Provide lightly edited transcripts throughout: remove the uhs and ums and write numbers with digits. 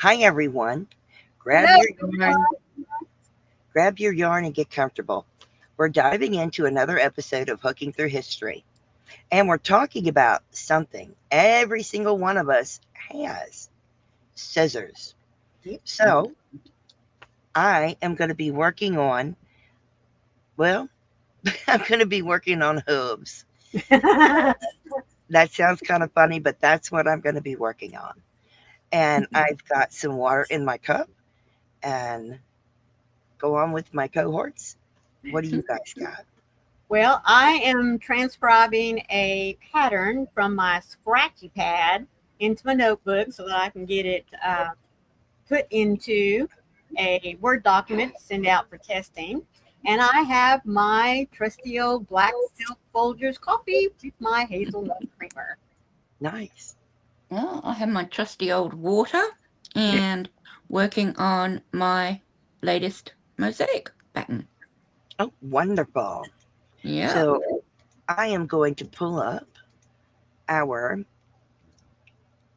Hi everyone. Grab Hello, your yarn, everyone. grab your yarn and get comfortable. We're diving into another episode of Hooking Through History. And we're talking about something every single one of us has. Scissors. Yep. So, I am going to be working on well, I'm going to be working on hooves. That sounds kind of funny, but that's what I'm going to be working on. And I've got some water in my cup and go on with my cohorts. What do you guys got? Well, I am transcribing a pattern from my scratchy pad into my notebook so that I can get it put into a Word document to send out for testing. And I have my trusty old black silk Folgers coffee with my hazelnut creamer. Nice. Well, I have my trusty old water and working on my latest mosaic pattern. Oh, wonderful. Yeah. So I am going to pull up our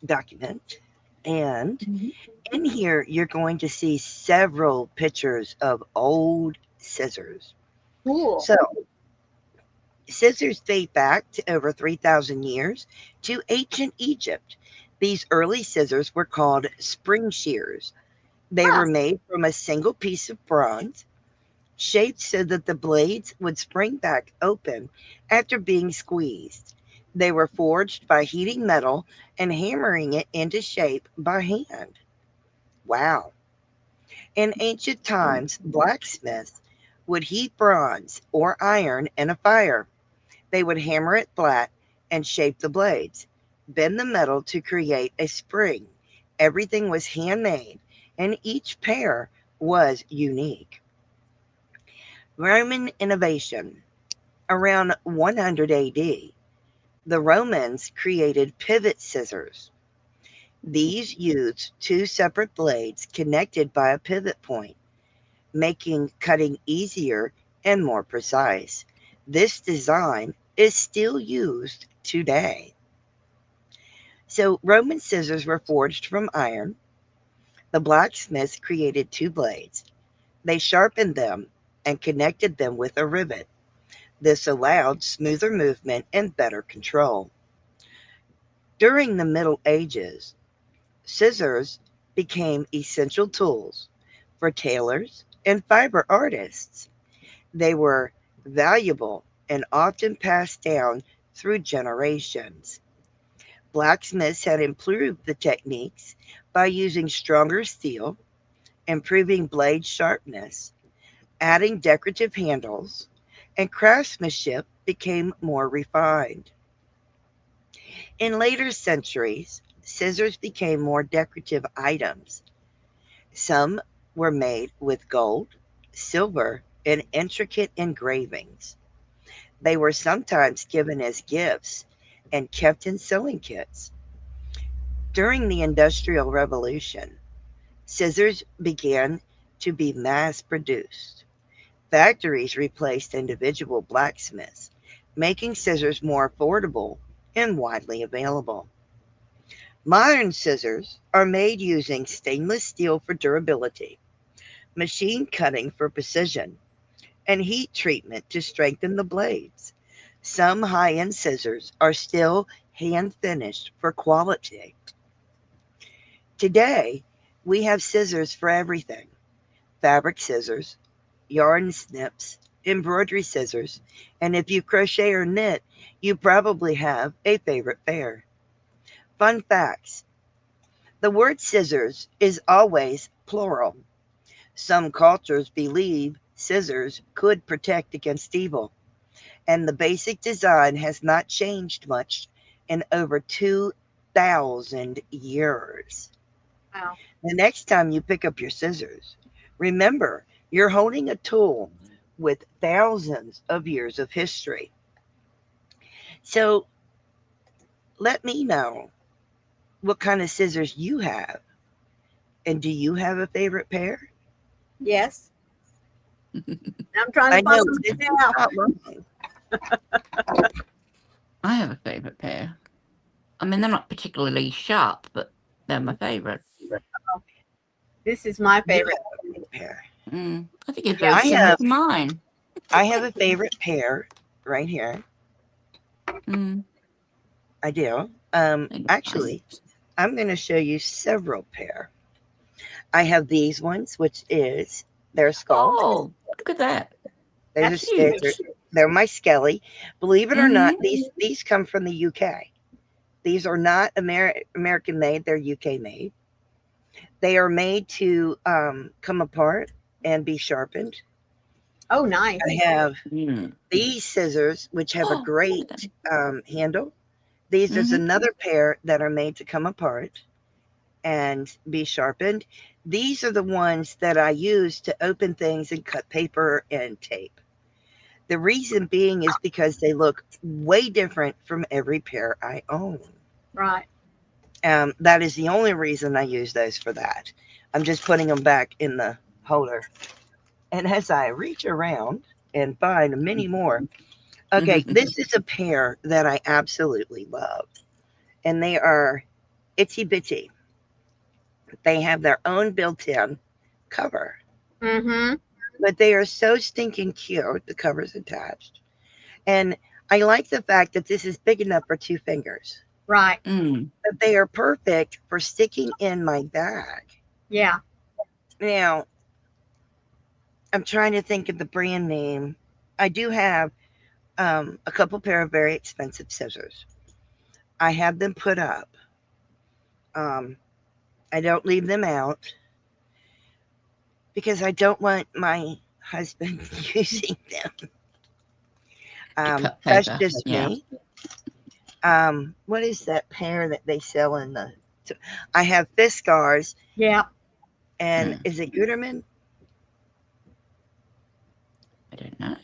document. And in here, you're going to see several pictures of old scissors. Cool. So, scissors date back to over 3,000 years to ancient Egypt. These early scissors were called spring shears. They Huh. were made from a single piece of bronze, shaped so that the blades would spring back open after being squeezed. They were forged by heating metal and hammering it into shape by hand. Wow. In ancient times, blacksmiths would heat bronze or iron in a fire. They would hammer it flat and shape the blades, bend the metal to create a spring. Everything was handmade, and each pair was unique. Roman innovation. Around 100 AD, the Romans created pivot scissors. These used two separate blades connected by a pivot point, making cutting easier and more precise. This design is still used today. So, Roman scissors were forged from iron. The blacksmiths created two blades. They sharpened them and connected them with a rivet. This allowed smoother movement and better control. During the Middle Ages, scissors became essential tools for tailors and fiber artists. They were valuable and often passed down through generations. Blacksmiths had improved the techniques by using stronger steel, improving blade sharpness, adding decorative handles, and craftsmanship became more refined. In later centuries, scissors became more decorative items. Some were made with gold, silver, and intricate engravings. They were sometimes given as gifts and kept in sewing kits. During the Industrial Revolution, scissors began to be mass produced. Factories replaced individual blacksmiths, making scissors more affordable and widely available. Modern scissors are made using stainless steel for durability, machine cutting for precision, and heat treatment to strengthen the blades. Some high end scissors are still hand finished for quality. Today, we have scissors for everything: fabric scissors, yarn snips, embroidery scissors, and if you crochet or knit, you probably have a favorite pair. Fun facts: the word scissors is always plural. Some cultures believe scissors could protect against evil, and the basic design has not changed much in over 2,000 years. Wow. The next time you pick up your scissors, remember you're holding a tool with thousands of years of history. So let me know what kind of scissors you have. And do you have a favorite pair? Yes. I'm trying I to find know them this is now. not wrong. I have a favourite pair. I mean, they're not particularly sharp, but they're my favourite. This is my You favorite. have a favorite pair. I think it's Yeah, very similar to mine. I have a favorite pair right here. I do. Actually, I'm going to show you several pair. I have these ones, which is their skull. Oh, look at that. That's huge. They're my Skelly. Believe it or not, these come from the UK. These are not American made. They're UK made. They are made to come apart and be sharpened. Oh, nice. I have these scissors, which have a great handle. There's another pair that are made to come apart and be sharpened. These are the ones that I use to open things and cut paper and tape. The reason being is because they look way different from every pair I own. Right. That is the only reason I use those for that. I'm just putting them back in the holder. And as I reach around and find many more, okay, this is a pair that I absolutely love. And they are itsy bitsy. They have their own built-in cover. But they are so stinking cute. The cover's attached. And I like the fact that this is big enough for 2 fingers. Right. That they are perfect for sticking in my bag. Yeah. Now, I'm trying to think of the brand name. I do have a couple pair of very expensive scissors. I have them put up. I don't leave them out because I don't want my husband using them. That's just me. What is that pair that they sell in the? I have Fiskars. Yeah. And is it Gutermann? I don't know.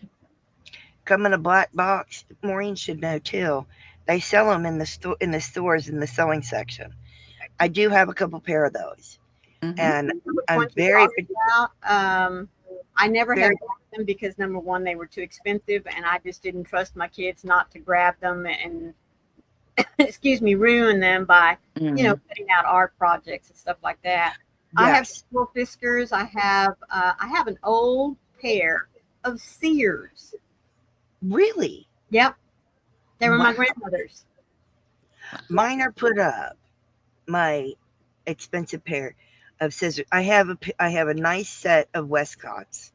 Come in a black box. Maureen should know too. They sell them in the stores in the sewing section. I do have a couple pair of those, and I'm very. I never had them because number one, they were too expensive, and I just didn't trust my kids not to grab them and excuse me, ruin them by putting out art projects and stuff like that. Yes. I have several Fiskars. I have an old pair of Sears. Really? Yep. They were my grandmother's. Mine are put up. My expensive pair of scissors. I have a nice set of Westcotts.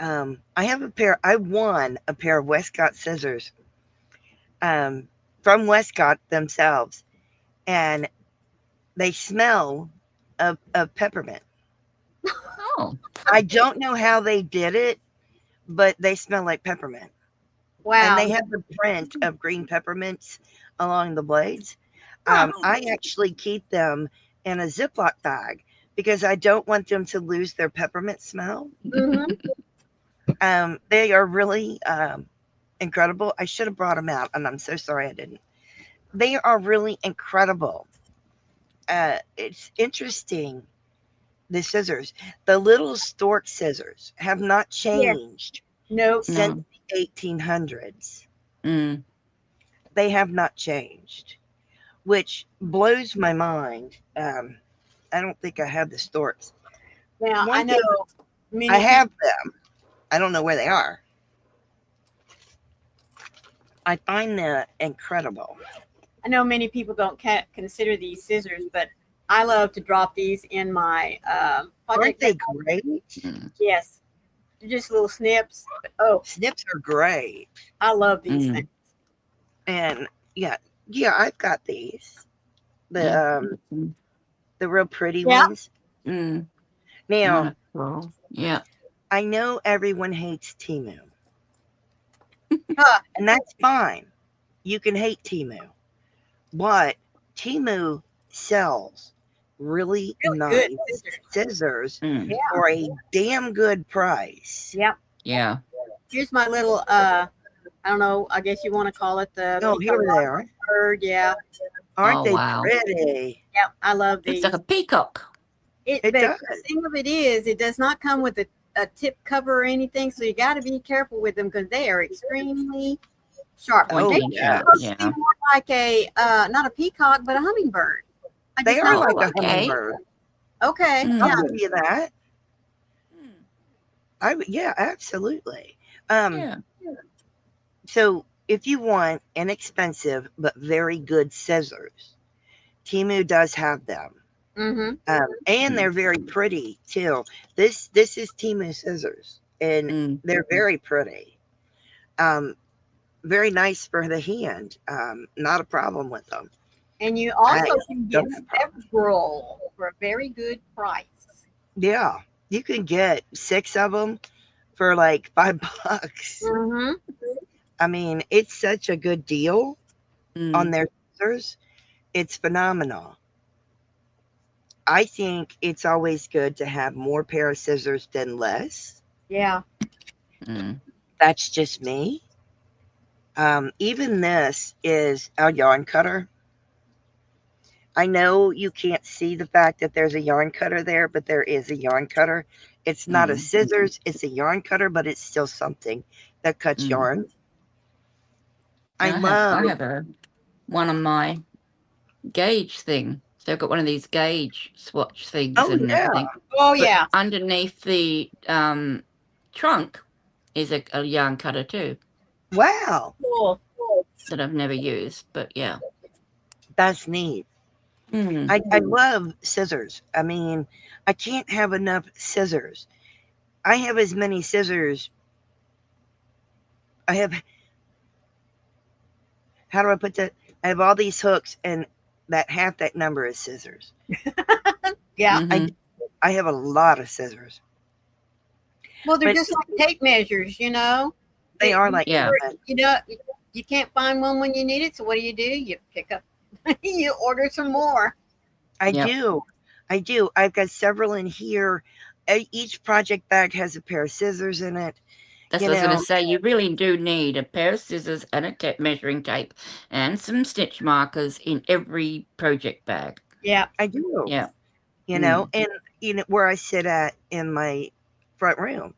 I won a pair of Westcott scissors from Westcott themselves, and they smell of peppermint. Oh. I don't know how they did it, but they smell like peppermint. Wow. And they have the print of green peppermints along the blades. I actually keep them in a Ziploc bag because I don't want them to lose their peppermint smell. They are really incredible. I should have brought them out, and I'm so sorry I didn't. They are really incredible. It's interesting. The scissors, the little stork scissors, have not changed since the 1800s. They have not changed, which blows my mind. I don't think I have the storks. Now, I know. I have them. I don't know where they are. I find that incredible. I know many people don't consider these scissors, but I love to drop these in my Aren't they great? Yes. They're just little snips. Snips are great. I love these things. And yeah, I've got these. The real pretty ones. Now, I know everyone hates Temu. And that's fine. You can hate Temu. But Temu sells really nice scissors for a damn good price. Yep. Yeah. Here's my little I don't know, I guess you want to call it the here they are. Bird, yeah. Aren't they pretty? Yep, I love these. It's like a peacock. It does. The thing of it is, it does not come with a tip cover or anything, so you got to be careful with them because they are extremely sharp. They are more like a not a peacock, but a hummingbird. They are like a hummingbird. Okay. Mm. I'll Yeah. give you that. Mm. Yeah, absolutely. Yeah. So if you want inexpensive but very good scissors, Timu does have them. Mm-hmm. And they're very pretty too. This is Timu scissors, and Mm. they're very pretty. Um, very nice for the hand. Not a problem with them. And you I also can get don't have problems. several for a very good price. Yeah, you can get 6 of them for like $5. Mm-hmm. I mean, it's such a good deal on Mm. their scissors. It's phenomenal. I think it's always good to have more pair of scissors than less. Yeah. Mm. That's just me. Even this is a yarn cutter. I know you can't see the fact that there's a yarn cutter there, but there is a yarn cutter. It's not a Mm. scissors, it's a yarn cutter, but it's still something that cuts Mm. yarn. I Yeah, love, I have a one on my gauge thing. So I've got one of these gauge swatch things oh, and yeah. everything. Oh, But yeah. underneath the trunk is a yarn cutter too Wow. Cool. that I've never used. But yeah. That's neat. Mm. I love scissors. I mean, I can't have enough scissors. I have as many scissors. I have, how do I put that? I have all these hooks, and that half that number is scissors. Yeah. Mm-hmm. I have a lot of scissors. Well, they're But just like tape measures, you know. they are like, Yeah. You know, you can't find one when you need it. So what do? You pick up, you order some more. I Yep. do. I do. I've got several in here. Each project bag has a pair of scissors in it. That's You what I was going know, to say. You really do need a pair of scissors and a measuring tape and some stitch markers in every project bag. Yeah. I do. Yeah. You know, and where I sit at in my front room,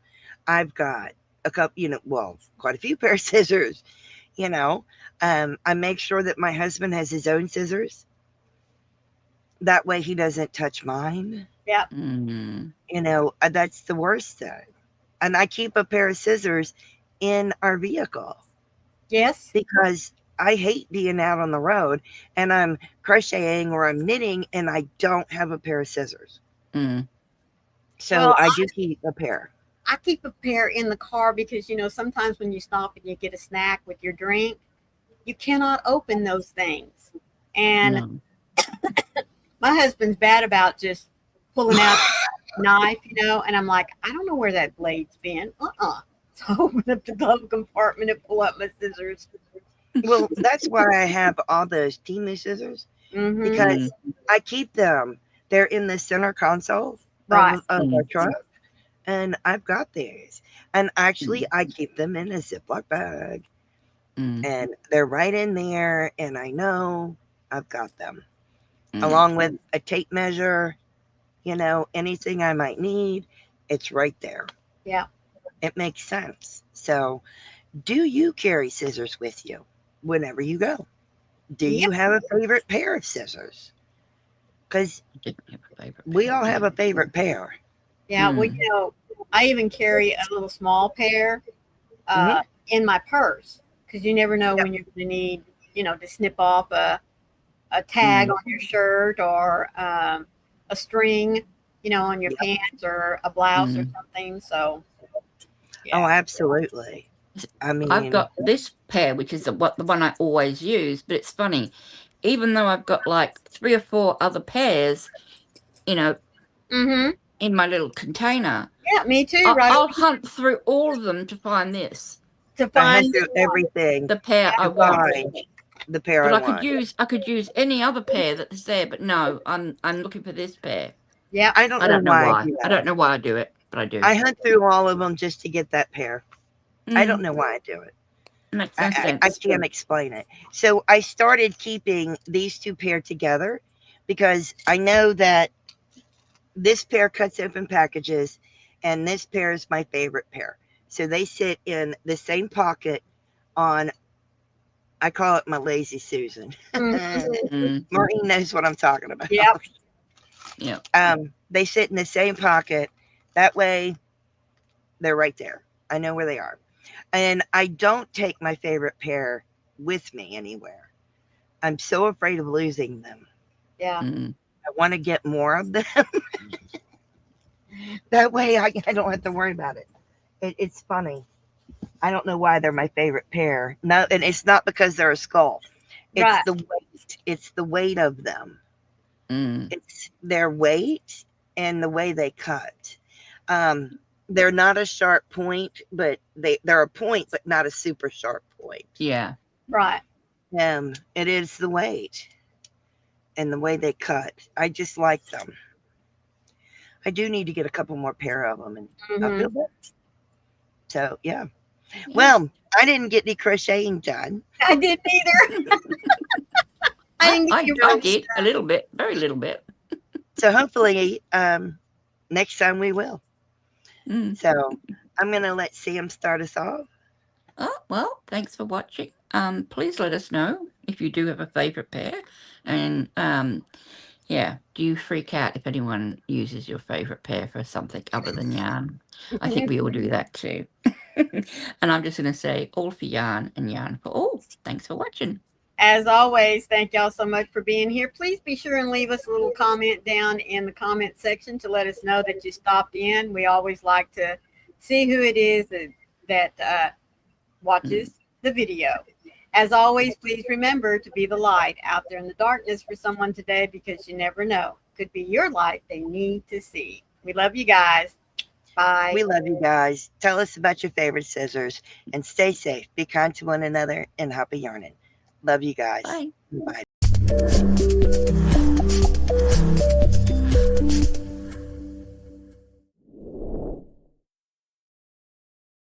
I've got a couple, well, quite a few pair of scissors. You know, I make sure that my husband has his own scissors. That way he doesn't touch mine. Yeah. Mm. That's the worst thing. And I keep a pair of scissors in our vehicle Yes. because I hate being out on the road and I'm crocheting or I'm knitting and I don't have a pair of scissors. Mm. So Well, I do keep a pair. I keep a pair in the car because sometimes when you stop and you get a snack with your drink, you cannot open those things. And No. my husband's bad about just pulling out a knife, and I'm like, I don't know where that blade's been. So I open up the glove compartment and pull out my scissors. Well, that's why I have all those Timu scissors Mm-hmm. because I keep them. They're in the center console Right. of our truck, and I've got these. And actually, I keep them in a Ziploc bag, and they're right in there. And I know I've got them, along with a tape measure. Anything I might need, it's right there. Yeah. It makes sense. So, do you carry scissors with you whenever you go? Do you have a favorite pair of scissors? Because we all have a favorite pair. Yeah. Well, I even carry a little small pair in my purse because you never know when you're going to need, to snip off a tag on your shirt or a string, on your pants or a blouse or something. So, yeah. Oh, absolutely. I mean, I've got this pair, which is the one I always use, but it's funny. Even though I've got like 3 or 4 other pairs, in my little container. Yeah, me too. I'll hunt through all of them to find this. To find everything. The pair I want. The pair but I want. I could use any other pair that's there, but no, I'm looking for this pair. Yeah. I don't know why. I don't know why I do it, but I do. I hunt through all of them just to get that pair. I don't know why I do it. Makes no sense. I can't explain it. So I started keeping these 2 pair together because I know that this pair cuts open packages and this pair is my favorite pair. So they sit in the same pocket on, I call it my lazy Susan. Maureen knows what I'm talking about. Yep. Yeah. they sit in the same pocket. That way, they're right there. I know where they are. And I don't take my favorite pair with me anywhere. I'm so afraid of losing them. Yeah. I want to get more of them. That way I don't have to worry about it. It's funny. I don't know why they're my favorite pair. No, and it's not because they're a skull. It's Right. the weight. It's the weight of them. Mm. It's their weight and the way they cut. They're not a sharp point, but they're a point, but not a super sharp point. Yeah. Right. It is the weight and the way they cut. I just like them. I do need to get a couple more pair of them, and I feel better. So yeah. Well, I didn't get any crocheting done. I didn't either. I did a little bit, very little bit. So hopefully next time we will. So I'm going to let Sam start us off. Oh, well, thanks for watching. Please let us know if you do have a favorite pair. And yeah, do you freak out if anyone uses your favorite pair for something other than yarn? I think we all do that too. And I'm just going to say all for yarn and yarn for all. Thanks for watching. As always, thank y'all so much for being here. Please be sure and leave us a little comment down in the comment section to let us know that you stopped in. We always like to see who it is that watches the video. As always, please remember to be the light out there in the darkness for someone today, because you never know. Could be your light they need to see. We love you guys. Bye. We love you guys. Tell us about your favorite scissors and stay safe. Be kind to one another and happy yarning. Love you guys. Bye. Bye.